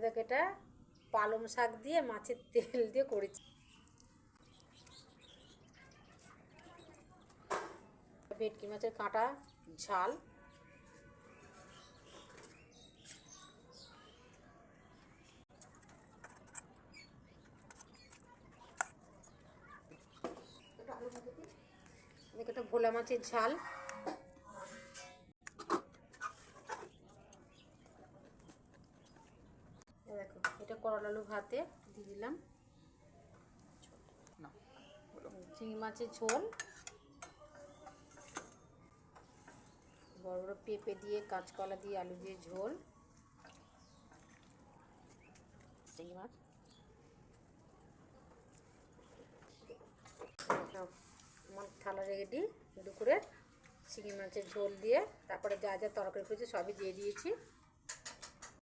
দেখো এটা পালং শাক দিয়ে মাছের তেল দিয়ে করেছি। ভেটকি মাছের কাঁটা ঝাল, দেখো এটা ভোলা মাছের ঝাল, দেখো এটা করলা আলু ভাতে দিয়ে দিলাম, চিংড়ি মাছের ঝোল, বড় বড় পেঁপে দিয়ে কাঁচকলা দিয়ে আলু দিয়ে ঝোল, চিংড়ি মাছ, আমার থালা রেডি দুপুরে চিংড়ি মাছের ঝোল দিয়ে। তারপরে যা যা তরকারি করেছি সবই দিয়ে দিয়েছি।